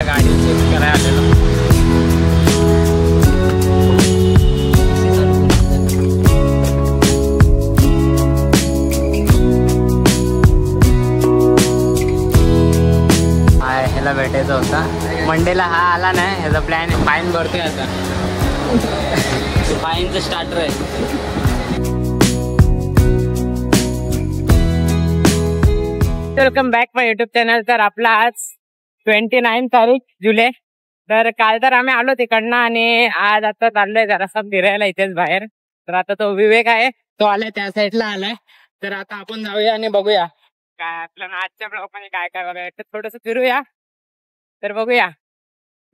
गाडी शिफ्ट करायला आलेलो. ह्याला भेटायचं होता मंडेला. हा आला नाही. ह्याचा प्लॅन फाईन भरतोय आता. फाईनचं स्टार्टर आहे. Welcome back my YouTube channel. तर आपला आज 29 तारीख जुलै. तर काल तर आम्ही आलो तिकडनं आणि आज आता चाललोय जरासा फिरायला इथेच बाहेर. तर आता तो विवेक आहे, तो आलाय त्या साईडला आलाय. तर आता आपण जाऊया आणि बघूया काय आपल्याला आजच्या ब्लॉग मध्ये काय काय बघायचं. थोडस फिरूया. तर बघूया.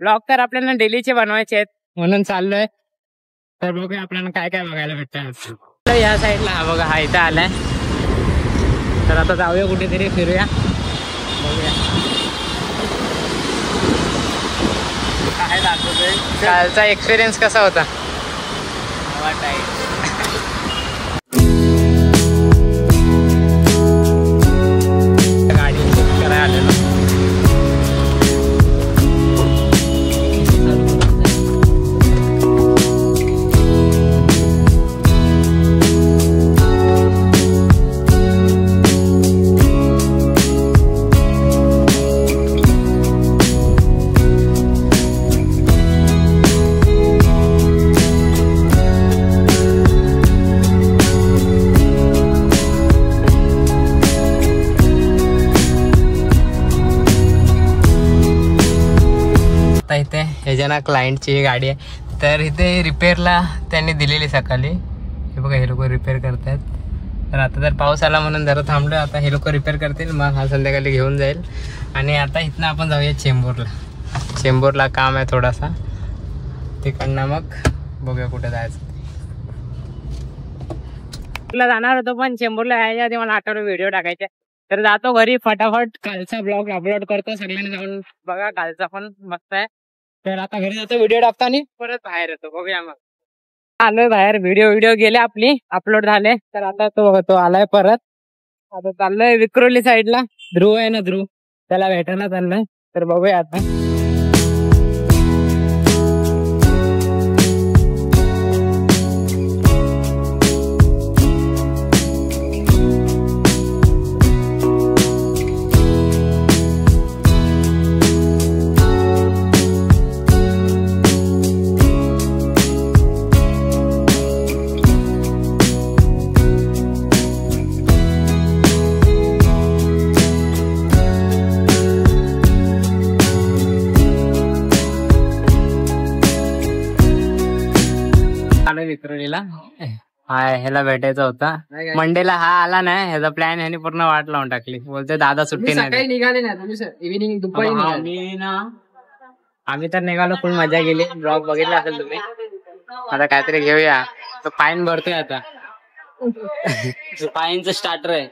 ब्लॉग तर आपल्याला डेलीचे बनवायचे आहेत म्हणून चाललोय. तर बघूया आपल्याला काय काय बघायला भेटतं. या साईडला हा बघा, हा इथं आलाय. तर आता जाऊया कुठेतरी फिरूया. बघूया काय दाखवतोय. कालचा एक्सपिरियन्स कसा होता. गाडी शिफ्ट करायला आलेलो. इथे ह्याच्या क्लायंटची गाडी आहे. तर इथे रिपेअरला त्यांनी दिलेली सकाळी. हे बघा, हे लोक रिपेअर करतात. तर आता जर पाऊस आला म्हणून जरा थांबलो. आता हे लोक रिपेअर करतील, मग हा संध्याकाळी घेऊन जाईल. आणि आता इथनं आपण जाऊया चेंबूरला. चेंबूरला काम आहे थोडासा, तिकडनं मग बघूया कुठे जायचं. तुला जाणार होतो पण चेंबूरला यायच्या आधी मला आठवलं व्हिडिओ टाकायचे. तर जातो घरी फटाफट. कालचा ब्लॉग अपलोड करतो. सगळ्यांनी जाऊन बघा, कालचा पण मस्त आहे. तर आता घरी जातो, व्हिडिओ टाकतो आणि परत बाहेर येतो. बघूया मग. आलोय बाहेर. व्हिडिओ गेले आपली, अपलोड झाले. तर आता तो आलाय परत. आता चाललोय विक्रोली साईडला. ध्रुव आहे ना, ध्रुव, त्याला भेटायला चाललोय. तर बघूया आता. विक्रोलीला ह्याला भेटायचा होता मंडेला. हा आला नाही. ह्याचा प्लॅन ह्याने पूर्ण वाट लावून टाकली. बोलते दादा सुट्टी नाही. निघाले ना इव्हिनिंग दुपारी. आम्ही तर निघालो, फुल मजा गेली. ब्लॉग बघितला असेल तुम्ही. आता काहीतरी घेऊया. तो फाईन भरतोय आता. फाईनचं स्टार्टर आहे.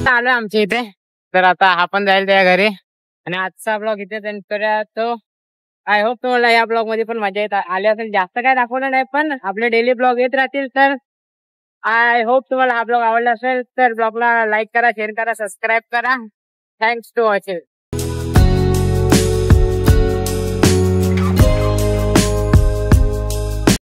आलोय आमच्या इथे. तर आता हा पण जाईल त्या घरी. आणि आजचा ब्लॉग इथे एंड करूया. तो आय होप तुम्हाला या ब्लॉग मध्ये पण मजा येत आली असेल. जास्त काय दाखवलं नाही, पण आपले डेली ब्लॉग येत राहतील. तर आय होप तुम्हाला हा ब्लॉग आवडला असेल. तर ब्लॉगला लाईक करा, शेअर करा, सबस्क्राईब करा. Thanks to watching.